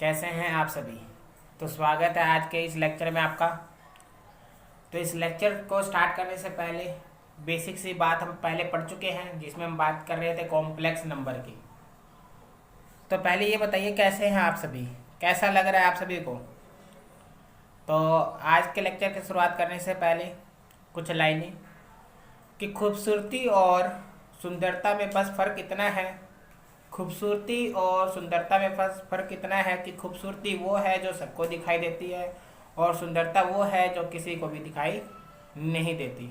कैसे हैं आप सभी। तो स्वागत है आज के इस लेक्चर में आपका। तो इस लेक्चर को स्टार्ट करने से पहले बेसिक सी बात हम पहले पढ़ चुके हैं, जिसमें हम बात कर रहे थे कॉम्प्लेक्स नंबर की। तो पहले ये बताइए कैसे हैं आप सभी, कैसा लग रहा है आप सभी को। तो आज के लेक्चर की शुरुआत करने से पहले कुछ लाइनें कि खूबसूरती और सुंदरता में बस फ़र्क इतना है। खूबसूरती और सुंदरता में बस फ़र्क इतना है कि खूबसूरती वो है जो सबको दिखाई देती है और सुंदरता वो है जो किसी को भी दिखाई नहीं देती।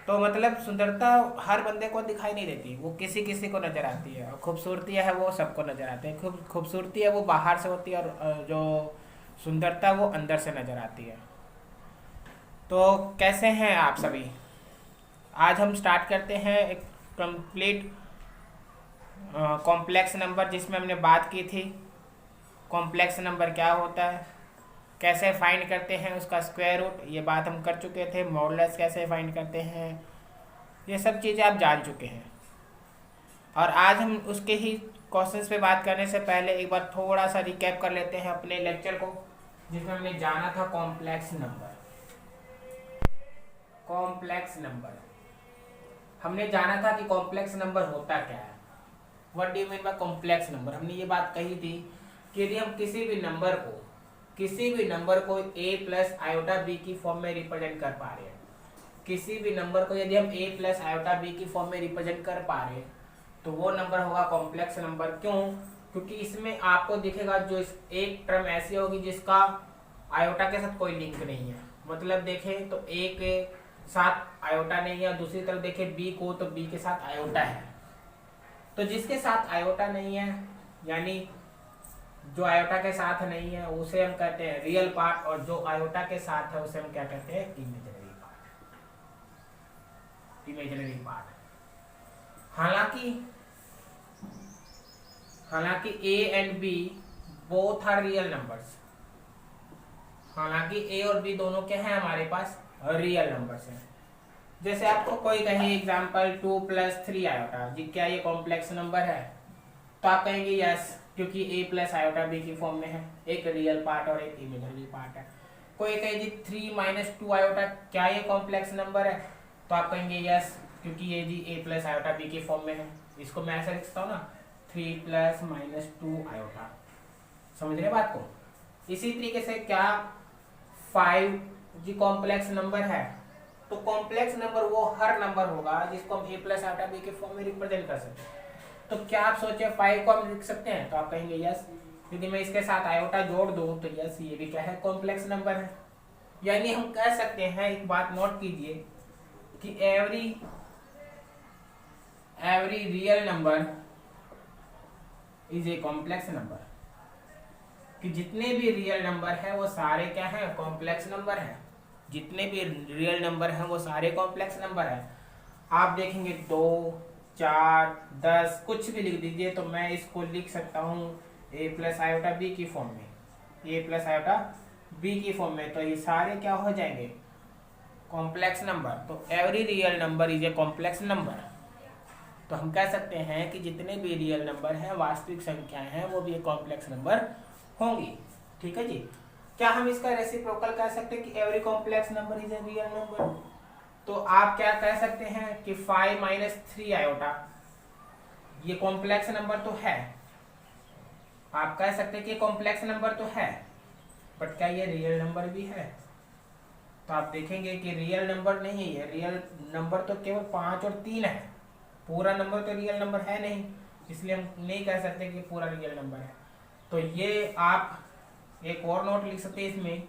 तो मतलब सुंदरता हर बंदे को दिखाई नहीं देती, वो किसी किसी को नज़र आती है, और खूबसूरती है वो सबको नज़र आती है। खूबसूरती है वो बाहर से होती है, और जो सुंदरता वो अंदर से नज़र आती है। तो कैसे हैं आप सभी। आज हम स्टार्ट करते हैं एक कंप्लीट कॉम्प्लेक्स नंबर, जिसमें हमने बात की थी कॉम्प्लेक्स नंबर क्या होता है, कैसे फाइंड करते हैं उसका स्क्वायर रूट, ये बात हम कर चुके थे। मॉडुलस कैसे फाइंड करते हैं, ये सब चीज़ें आप जान चुके हैं। और आज हम उसके ही क्वेश्चंस पे बात करने से पहले एक बार थोड़ा सा रिकैप कर लेते हैं अपने लेक्चर को, जिसमें हमने जाना था कॉम्प्लेक्स नंबर। कॉम्प्लेक्स नंबर हमने जाना था कि कॉम्प्लेक्स नंबर होता क्या है। What do you mean by complex number. हमने ये बात कही थी कि यदि हम किसी भी नंबर को a प्लस आयोटा बी की फॉर्म में रिप्रेजेंट कर पा रहे हैं, किसी भी नंबर को यदि हम a प्लस आयोटा बी की फॉर्म में रिप्रेजेंट कर पा रहे हैं, तो वो नंबर होगा कॉम्प्लेक्स नंबर। क्यों? क्योंकि इसमें आपको दिखेगा जो एक टर्म ऐसी होगी जिसका आयोटा के साथ कोई लिंक नहीं है। मतलब देखें तो a के साथ आयोटा नहीं है, दूसरी तरफ देखें b को तो b के साथ आयोटा है। तो जिसके साथ आयोटा नहीं है, यानी जो आयोटा के साथ नहीं है, उसे हम कहते हैं रियल पार्ट, और जो आयोटा के साथ है उसे हम क्या कहते हैं, इमेजिनरी पार्ट। Imaginary part. हालांकि a and b both are real numbers. हालांकि a और b दोनों क्या हैं हमारे पास, रियल नंबर्स हैं। जैसे आपको कोई कहे एग्जांपल 2 + 3 आयोटा, जी क्या ये कॉम्प्लेक्स नंबर है, तो आप कहेंगे यस, क्योंकि a प्लस आयोटा b की फॉर्म में है, एक रियल पार्ट और एक इमेजिनरी पार्ट है। कोई कहे जी 3 - 2 आयोटा, क्या ये कॉम्प्लेक्स नंबर है, तो आप कहेंगे यस, क्योंकि ये जी a प्लस आयोटा b की फॉर्म में है। इसको मैं ऐसा लिखता हूँ ना, 3 + -2 आयोटा। समझ रहे बात को। इसी तरीके से क्या 5 जी कॉम्प्लेक्स नंबर है, तो कॉम्प्लेक्स नंबर वो हर नंबर होगा जिसको हम a प्लस आयोटा b के फॉर्म में रिप्रेजेंट कर सकते हैं। तो क्या आप सोचे 5 को हम लिख सकते हैं, तो आप कहेंगे यस। यदि मैं इसके साथ आयोटा जोड़ दूं तो यस, ये भी क्या है, कॉम्प्लेक्स नंबर है। यानी हम कह सकते हैं, एक बात नोट कीजिए कि every real number is a complex number, कि जितने भी रियल नंबर है वो सारे क्या है, कॉम्प्लेक्स नंबर है। जितने भी रियल नंबर हैं वो सारे कॉम्प्लेक्स नंबर है। आप देखेंगे 2, 4, 10 कुछ भी लिख दीजिए, तो मैं इसको लिख सकता हूँ a प्लस आयोटा बी की फॉर्म में, a प्लस आयोटा बी की फॉर्म में, तो ये सारे क्या हो जाएंगे, कॉम्प्लेक्स नंबर। तो every real number is a complex number. तो हम कह सकते हैं कि जितने भी रियल नंबर हैं, वास्तविक संख्याएं हैं, वो भी एक कॉम्प्लेक्स नंबर होंगी। ठीक है जी। क्या हम इसका रेसिप्रोकल कह सकते हैं कि every complex number is a real number. तो आप क्या कह सकते हैं कि 5 - 3 आयोटा ये कॉम्प्लेक्स नंबर तो है। आप कह सकते हैं कि कॉम्प्लेक्स नंबर तो है, बट क्या ये रियल नंबर भी है। तो आप देखेंगे कि रियल नंबर नहीं है। रियल नंबर तो केवल 5 और 3 है, पूरा नंबर तो रियल नंबर है नहीं, इसलिए हम नहीं कह सकते कि पूरा रियल नंबर है। तो ये आप एक और नोट लिख सकते हैं इसमें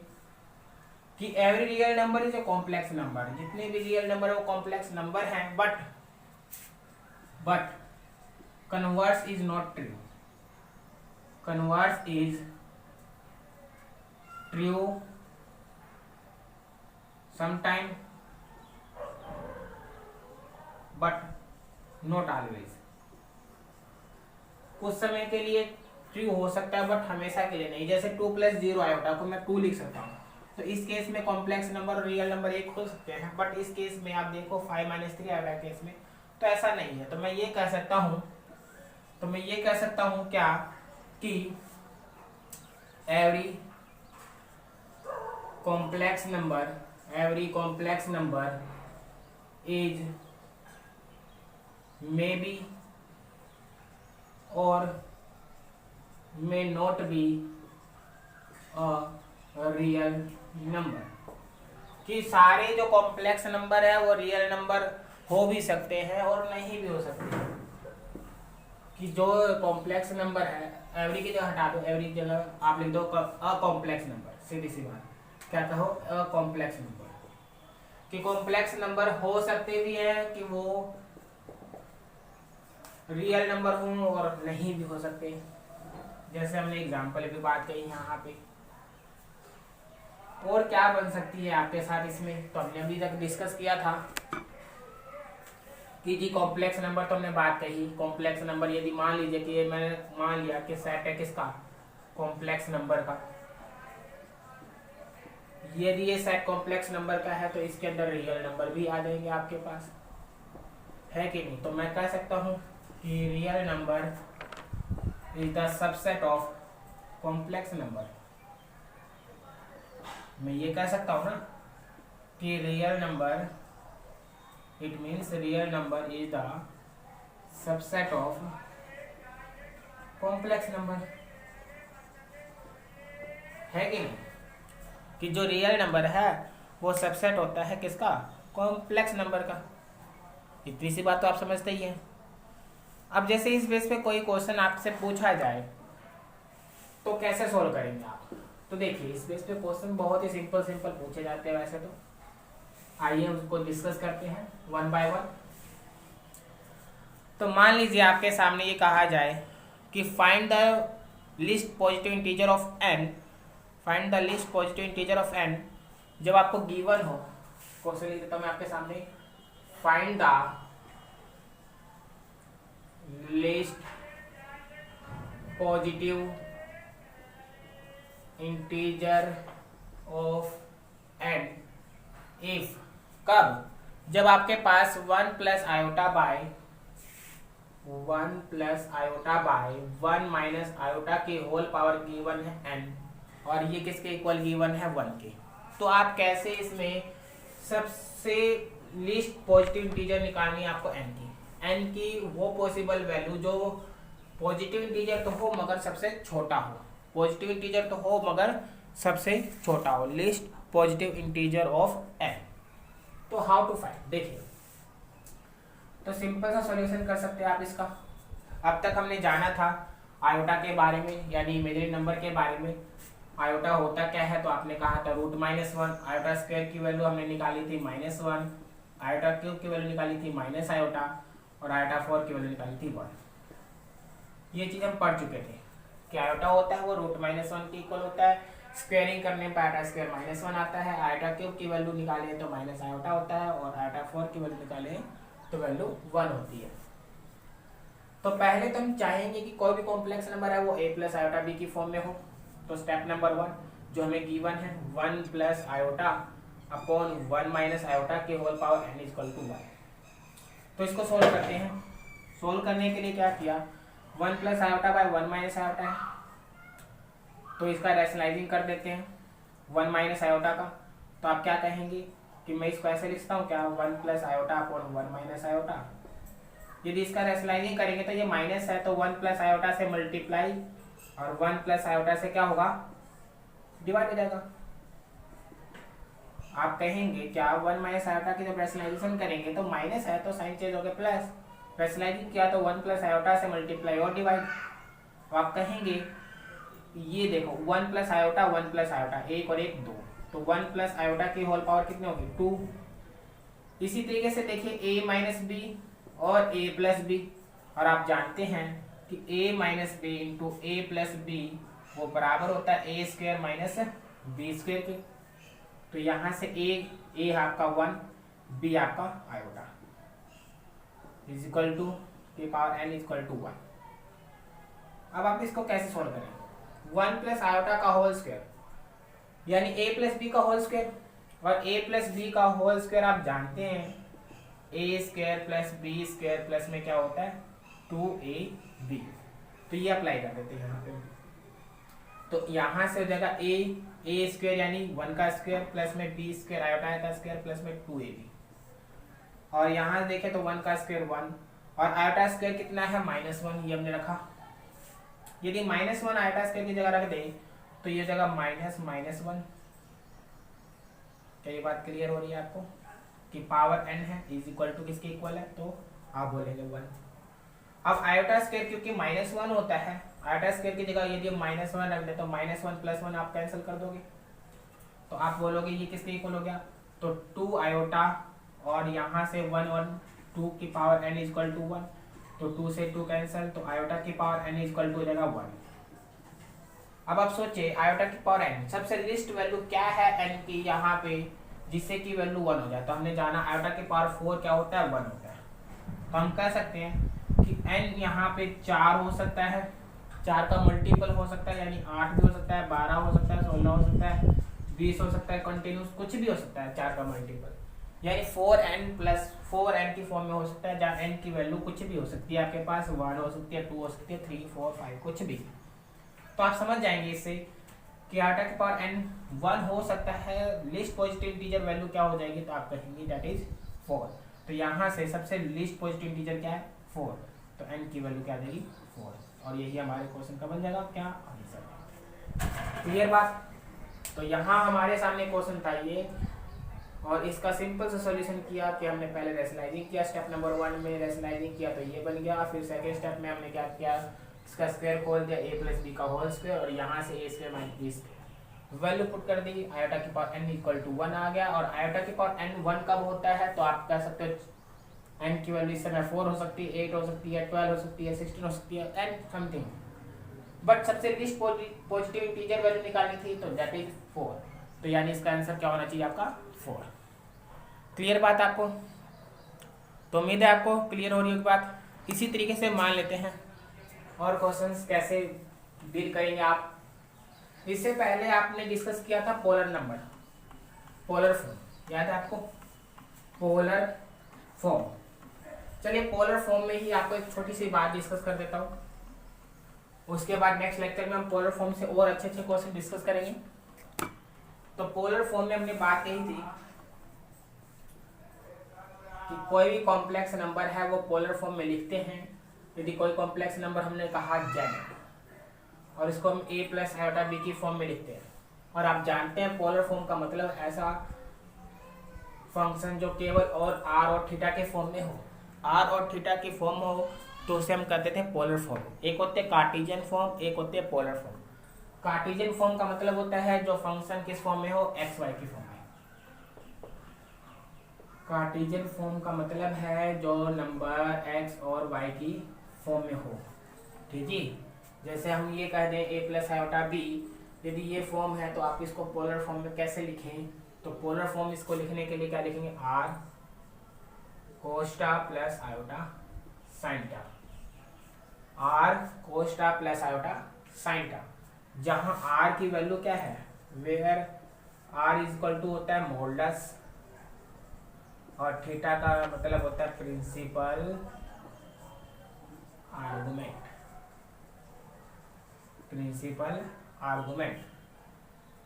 कि every real number is a complex number. जितने भी रियल नंबर है वो कॉम्प्लेक्स नंबर हैं, but converse is not true. Converse is true sometime but not always. कुछ समय के लिए ट्रू हो सकता है बट हमेशा के लिए नहीं। जैसे 2 + 0 आयोटा को मैं 2 लिख सकता हूँ, तो इस केस में कॉम्प्लेक्स नंबर और रियल नंबर एक हो सकते हैं, बट इस केस में आप देखो 5 - 3 आयोटा केस में तो ऐसा नहीं है। तो मैं ये कह सकता हूँ क्या कि every complex number is maybe or may not be a real number, कि सारे जो कॉम्प्लेक्स नंबर है वो रियल नंबर हो भी सकते हैं और नहीं भी हो सकते हैं। कि जो कॉम्प्लेक्स नंबर है, एवरी की जगह हटा दो, एवरी की जगह आप लिख दो अ कॉम्प्लेक्स नंबर, सीधी सी बात, क्या कहो अ कॉम्प्लेक्स नंबर, कि कॉम्प्लेक्स नंबर हो सकते भी हैं कि वो रियल नंबर हों और नहीं भी हो सकते, जैसे हमने एग्जांपल भी बात कही यहाँ पे। और क्या बन सकती है आपके साथ इसमें, तो हमने अभी तक डिस्कस किया था कि जी कॉम्प्लेक्स नंबर तो हमने बात कही। कॉम्प्लेक्स नंबर यदि मान लीजिए कि ये मैंने मान लिया कि सेट है किसका, कॉम्प्लेक्स नंबर का, यदि ये सेट कॉम्प्लेक्स नंबर का है तो इसके अंदर रियल नंबर भी आ जाएंगे आपके पास, है कि नहीं। तो मैं कह सकता हूँ कि real number is the subset of complex number. मैं ये कह सकता हूँ ना कि real number, it means real number is the subset of complex number, है कि नहीं, कि जो रियल नंबर है वो सबसेट होता है किसका, कॉम्प्लेक्स नंबर का। इतनी सी बात तो आप समझते ही हैं। अब जैसे इस बेस पे कोई क्वेश्चन आपसे पूछा जाए तो कैसे सॉल्व करेंगे आप, तो देखिए इस बेस पे क्वेश्चन बहुत ही सिंपल पूछे जाते हैं वैसे तो। आइए उसको डिस्कस करते हैं वन बाय वन। तो मान लीजिए आपके सामने ये कहा जाए कि find the least positive integer of n, find the least positive integer of n। जब आपको गिवन हो, क्वेश्चन लिख देता हूं मैं आपके सामने, find the least positive integer of n if, कब, जब आपके पास 1 plus iota by 1 minus iota की होल पावर गिवन है n, और ये किसके इक्वल गिवन है 1 के। तो आप कैसे इसमें सबसे लीस्ट पॉजिटिव इंटीजर निकालनी है आपको n की वो पॉसिबल वैल्यू जो पॉजिटिव इंटीजर तो हो मगर सबसे छोटा हो, पॉजिटिव इंटीजर तो हो मगर सबसे छोटा हो, least positive integer of n। तो हाउ टू फाइंड, देखिए तो सिंपल सा सॉल्यूशन कर सकते हैं आप इसका। अब तक हमने जाना था आयोटा के बारे में, यानी इमेजिनरी नंबर के बारे में। आयोटा होता क्या है, तो आपने कहा था √-1, आयोटा स्क्वायर की वैल्यू हमने निकाली थी -1, आयोटा क्यूब की वैल्यू निकाली थी माइनस आयोटा, और आयोटा 4 की वैल्यू निकाली थी 1। ये चीज़ हम पढ़ चुके थे कि आयोटा होता है वो √-1 के इक्वल होता है, स्क्वायरिंग करने पर आयोटा स्क्वायर -1 आता है, आयोटा क्यूब की वैल्यू निकाले तो माइनस आयोटा होता है, और आयोटा 4 की वैल्यू निकाले तो वैल्यू 1 होती है। तो पहले तो हम चाहेंगे कि कोई भी कॉम्प्लेक्स नंबर है वो a प्लस आयोटा b की फॉर्म में हो। तो स्टेप नंबर 1 जो हमें गिवन है 1 plus iota upon 1 minus iota के whole power n equal to 1। तो इसको सोल्व करते हैं। सोल्व करने के लिए क्या किया, 1 plus iota by 1 minus iota है, तो इसका रैशनलाइजिंग कर देते हैं 1 माइनस आयोटा का। तो आप क्या कहेंगे कि मैं इसको ऐसे लिखता हूँ क्या, 1 plus iota upon 1 minus iota. यदि इसका रैशनलाइजिंग करेंगे तो ये माइनस है तो 1 प्लस आयोटा से मल्टीप्लाई, और 1 प्लस आयोटा से क्या होगा, डिवाइड हो जाएगा। आप कहेंगे क्या 1 माइनस आयोटा की जब रैशनलाइजेशन करेंगे तो माइनस है तो साइन चेंज हो गया प्लस, रैशनलाइजिंग किया तो 1 प्लस आयोटा से मल्टीप्लाई और डिवाइड। तो आप कहेंगे ये देखो 1 प्लस आयोटा 1 प्लस आयोटा, 1 और 1 2, तो 1 प्लस आयोटा की होल पावर कितनी होगी 2। इसी तरीके से देखिए a माइनस बी और a प्लस बी, और आप जानते हैं कि a minus b into a plus b वो बराबर होता है a square minus b square के। तो यहाँ से a आपका 1, b आपका आयोटा इज इक्वल टू के पावर n इक्वल टू 1। अब आप इसको कैसे सोल्व करेंगे, 1 प्लस आयोटा का होल स्क्वायर यानी a प्लस बी का होल स्क्वायर, और a प्लस बी का होल स्क्वायर आप जानते हैं a square plus b square plus में क्या होता है 2ab। तो ये अप्लाई कर देते हैं यहाँ पे। तो यहाँ से हो जाएगा ए स्क्वायर यानी 1 का स्क्वायर प्लस में बी स्क्वायर आयोटा का स्क्वायर प्लस में 2ab, और यहाँ देखें तो 1 का स्क्वायर 1 और आयोटा स्क्वायर कितना है -1, ये हमने रखा। यदि -1 आयोटा स्क्वायर की जगह रख दे तो ये जगह -1। क्या ये बात क्लियर हो रही है आपको कि पावर n है इज इक्वल टू किसके इक्वल है, तो आप बोलेंगे 1। अब आयोटा स्क्वायर क्योंकि -1 होता है, आयोटा स्क्वायर की जगह यदि हम -1 रख दे तो -1 + 1 आप कैंसिल कर दोगे, तो आप बोलोगे ये किसके इक्वल हो गया, तो 2 आयोटा और यहाँ से 1 और 2 की power n is equal to 1, तो 2 से 2 कैंसिल, तो आयोटा की power n is equal to हो जाएगा 1। अब आप सोचिए आयोटा की पावर n सबसे लिस्ट वैल्यू क्या है n की यहाँ पे, जिससे कि वैल्यू 1 हो जाए। तो हमने जाना आयोटा की पावर 4 क्या होता है, 1 होता है। तो हम कह सकते हैं कि n यहाँ पे 4 हो सकता है, 4 का मल्टीपल हो सकता है यानी 8 भी हो सकता है, 12 हो सकता है, 16 हो सकता है, 20 हो सकता है, कंटिन्यूस कुछ भी हो सकता है 4 का मल्टीपल, यानी 4n की फॉर्म में हो सकता है, जहाँ n की वैल्यू कुछ भी हो सकती है आपके पास, 1 हो सकती है, 2 हो सकती है, 3 4 5 कुछ भी। तो आप समझ जाएंगे इससे कि आयोटा की पावर n 1 हो सकता है, लिस्ट पॉजिटिव इंटीजर वैल्यू क्या हो जाएगी, तो आप कहेंगे दैट इज 4। तो यहाँ से सबसे लिस्ट पॉजिटिव इंटीजर क्या है, 4, तो n की वैल्यू क्या आ जाएगी 4, और यही हमारे क्वेश्चन का बन जाएगा क्या आंसर। क्लियर बात। तो यहाँ हमारे सामने क्वेश्चन था ये, और इसका सिंपल सा सॉल्यूशन किया कि हमने पहले रेशनलाइजिंग किया, स्टेप नंबर 1 में रेशनलाइजिंग किया तो ये बन गया। फिर सेकेंड स्टेप में हमने क्या किया, इसका स्क्वायर खोल दिया a + b का होल स्क्वायर, और यहाँ से a square - b square value put कर दी, आयोटा की पावर n इक्वल टू 1 आ गया। और आयोटा की पावर n 1 कब होता है, तो आप कह सकते हो n की वैल्यू इस समय 4 हो सकती है, 8 हो सकती है, 12 हो सकती है, 16 हो सकती है, n समथिंग, बट सबसे लिस्ट पॉजिटिव इंटीजर वैल्यू निकालनी थी तो दैट इज 4। तो यानी इसका आंसर क्या होना चाहिए आपका 4। क्लियर बात आपको। तो उम्मीद है आपको क्लियर हो रही होगी बात। इसी तरीके से मान लेते हैं और क्वेश्चंस कैसे डील करेंगे आप। इससे पहले आपने डिस्कस किया था पोलर नंबर, पोलर फॉर्म याद है आपको, पोलर फॉर्म। चलिए पोलर फॉर्म में ही आपको एक छोटी सी बात डिस्कस कर देता हूँ, उसके बाद नेक्स्ट लेक्चर में हम पोलर फॉर्म से और अच्छे अच्छे क्वेश्चन डिस्कस करेंगे। तो पोलर फॉर्म में हमने बात यही थी कि कोई भी कॉम्प्लेक्स नंबर है वो पोलर फॉर्म में लिखते हैं। यदि कोई कॉम्प्लेक्स नंबर हमने कहा z, और इसको हम a + आयोटा b की फॉर्म में लिखते हैं, और आप जानते हैं पोलर फॉर्म का मतलब ऐसा फंक्शन जो केवल और r और थीटा के फॉर्म में हो, r और थीटा की फॉर्म हो तो उसे हम कहते थे पोलर फॉर्म। एक होते हैं कार्टेशियन फॉर्म, एक होते हैं पोलर फॉर्म। कार्टेशियन फॉर्म का मतलब होता है जो फंक्शन किस फॉर्म में हो, x y की फॉर्म में। कार्टेशियन फॉर्म का मतलब है जो नंबर x और y की फॉर्म में हो, ठीक है। जैसे हम ये कह दें a + आयोटा b, यदि ये फॉर्म है तो आप इसको पोलर फॉर्म में कैसे लिखें, तो पोलर फॉर्म इसको लिखने के लिए क्या लिखेंगे, r cos theta + iota sin theta, r cos theta + iota sin theta, जहां r की वैल्यू क्या है, where r is equal to होता है मॉडुलस, और थीटा का मतलब होता है प्रिंसिपल आर्गुमेंट, प्रिंसिपल आर्गुमेंट।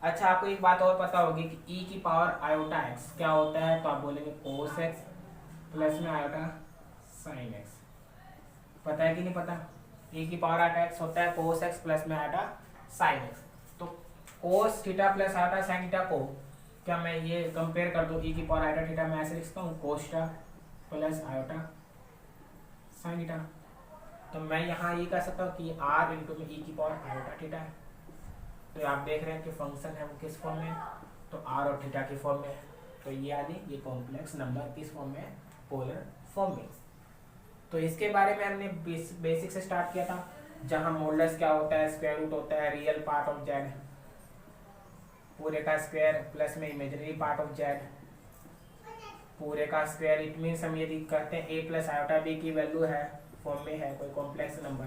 अच्छा आपको एक बात और पता होगी कि e की पावर आयोटा x क्या होता है, तो आप बोलेंगे cos x प्लस में आयोटा sin x। पता है कि नहीं पता, e की पावर आयोटा x होता है cos x प्लस में आयोटा sin x। तो cos theta plus iota sin theta को क्या मैं ये कंपेयर कर दूं, e की पावर आयोटा थीटा मैं ऐसे लिखता हूँ Costa plus iota sine theta. तो मैं यहाँ ये कह सकता हूँ कि r इंटू में e की पावर आयोटा थीटा है। तो आप देख रहे हैं कि फंक्शन है वो किस फॉर्म में, तो r और थीटा की फॉर्म में। तो ये आदि ये कॉम्प्लेक्स नंबर किस फॉर्म में, पोलर फॉर्म में। तो इसके बारे में हमने बेसिक से स्टार्ट किया था, जहाँ मॉडुलस क्या होता है, स्क्वायर रूट होता है रियल पार्ट ऑफ z, पूरे का स्क्वायर प्लस में इमेजिनरी पार्ट ऑफ z, पूरे का स्क्वायर। इट मीन्स हम यदि कहते हैं a + आयोटा b की वैल्यू है फॉर्म में है कोई कॉम्प्लेक्स नंबर,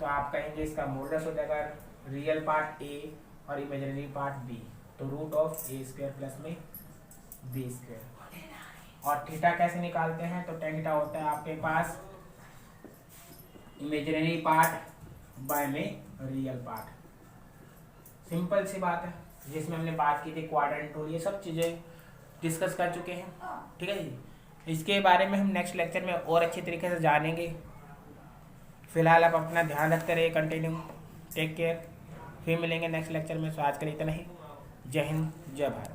तो आप कहेंगे इसका मॉडुलस हो जाएगा रियल पार्ट a और इमेजिनरी पार्ट b, तो √a² प्लस में b²। और थीटा कैसे निकालते हैं, तो tan थीटा होता है आपके पास इमेजिनरी पार्ट बाय में रियल पार्ट। सिंपल सी बात है, जिसमें हमने बात की थी क्वाड्रेंट रूल, ये सब चीज़ें डिस्कस कर चुके हैं। ठीक है जी, इसके बारे में हम नेक्स्ट लेक्चर में और अच्छी तरीके से जानेंगे। फिलहाल आप अपना ध्यान रखते रहिए, कंटिन्यू, टेक केयर। फिर मिलेंगे नेक्स्ट लेक्चर में। सो आज के लिए इतना ही। जय हिंद, जय भारत।